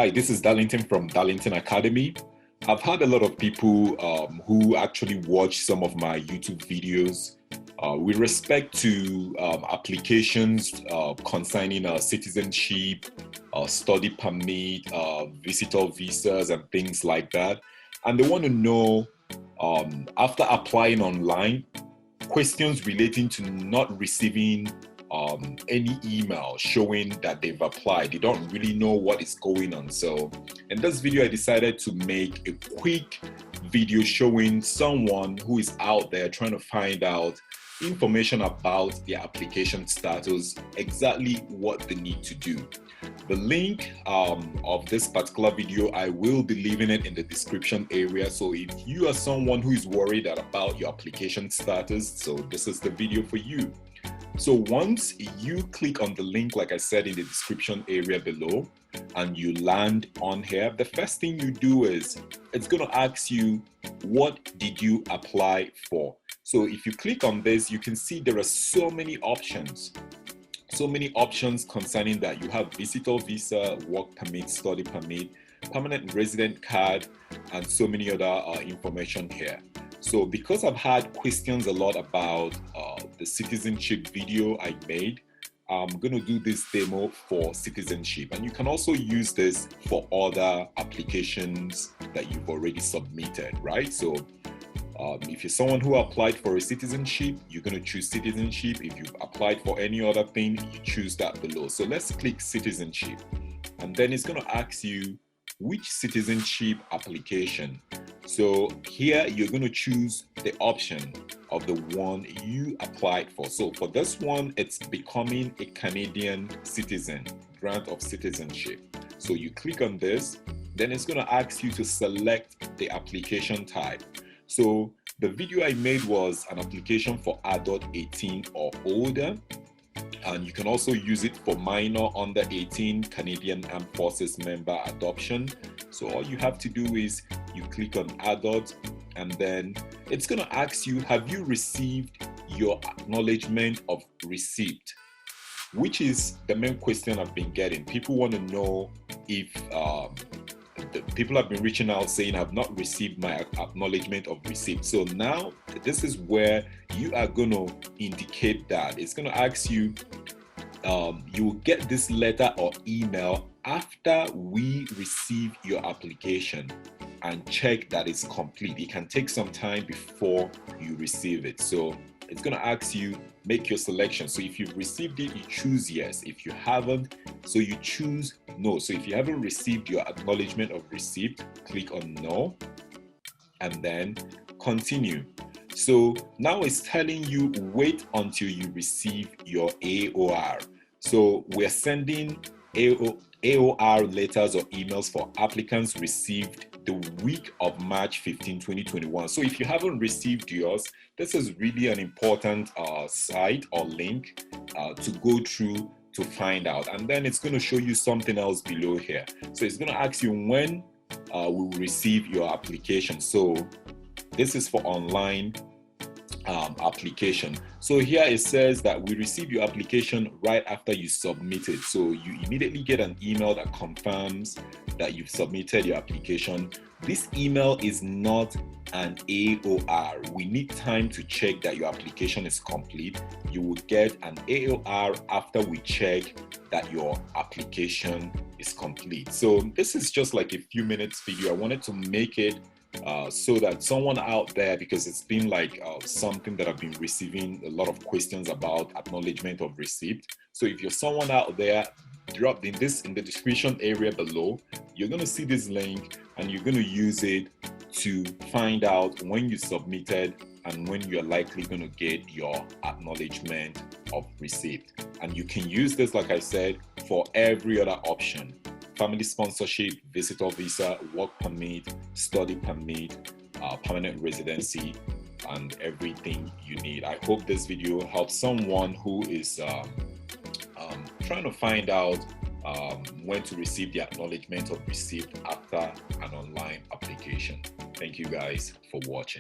Hi, this is Darlington from Darlington Academy. I've had a lot of people who actually watch some of my YouTube videos with respect to applications concerning citizenship, study permit, visitor visas, and things like that. And they want to know, after applying online, questions relating to not receiving any email showing that they've applied. They don't really know what is going on. So in this video, I decided to make a quick video showing someone who is out there trying to find out information about their application status, exactly what they need to do. The link of this particular video, I will be leaving it in the description area. So if you are someone who is worried about your application status, so this is the video for you. So once you click on the link, like I said in the description area below, and you land on here, the first thing you do is it's going to ask you, what did you apply for? So if you click on this, you can see there are so many options. So many options concerning that. You have visitor visa, work permit, study permit, permanent resident card, and so many other information here. So because I've had questions a lot about the citizenship video I made, I'm going to do this demo for citizenship. And you can also use this for other applications that you've already submitted, right? So if you're someone who applied for a citizenship, you're going to choose citizenship. If you've applied for any other thing, you choose that below. So let's click citizenship. And then it's going to ask you which citizenship application. So here you're going to choose the option of the one you applied for. So for this one, it's becoming a Canadian citizen, grant of citizenship. So you click on this, then it's going to ask you to select the application type. So the video I made was an application for adult 18 or older. And you can also use it for minor under 18 Canadian Armed Forces member adoption. So all you have to do is you click on adult, and then it's going to ask you, have you received your acknowledgement of receipt? Which is the main question I've been getting. People want to know if people have been reaching out saying, I've not received my acknowledgement of receipt. So now this is where you are going to indicate that. It's going to ask you, you will get this letter or email after we receive your application and check that it's complete. It can take some time before you receive it. So it's going to ask you, make your selection. So if you've received it, you choose yes. If you haven't, so you choose no. So if you haven't received your acknowledgement of receipt, click on no, and then continue. So now it's telling you, wait until you receive your AOR. So we're sending AOR letters or emails for applicants received the week of March 15, 2021. So if you haven't received yours, this is really an important site or link to go through to find out. And then it's going to show you something else below here. So it's going to ask you when we will receive your application. So this is for online application. So here it says that we receive your application right after you submit it. So you immediately get an email that confirms that you've submitted your application. This email is not an AOR. We need time to check that your application is complete. You will get an AOR after we check that your application is complete. So this is just like a few minutes video. I wanted to make it so that someone out there, because it's been like something that I've been receiving a lot of questions about, acknowledgement of receipt. So if you're someone out there, drop this in the description area below. You're going to see this link and you're going to use it to find out when you submitted and when you're likely going to get your acknowledgement of receipt. And you can use this, like I said, for every other option: family sponsorship, visitor visa, work permit, study permit, permanent residency, and everything you need. I hope this video helps someone who is trying to find out when to receive the acknowledgement of receipt after an online application. Thank you guys for watching.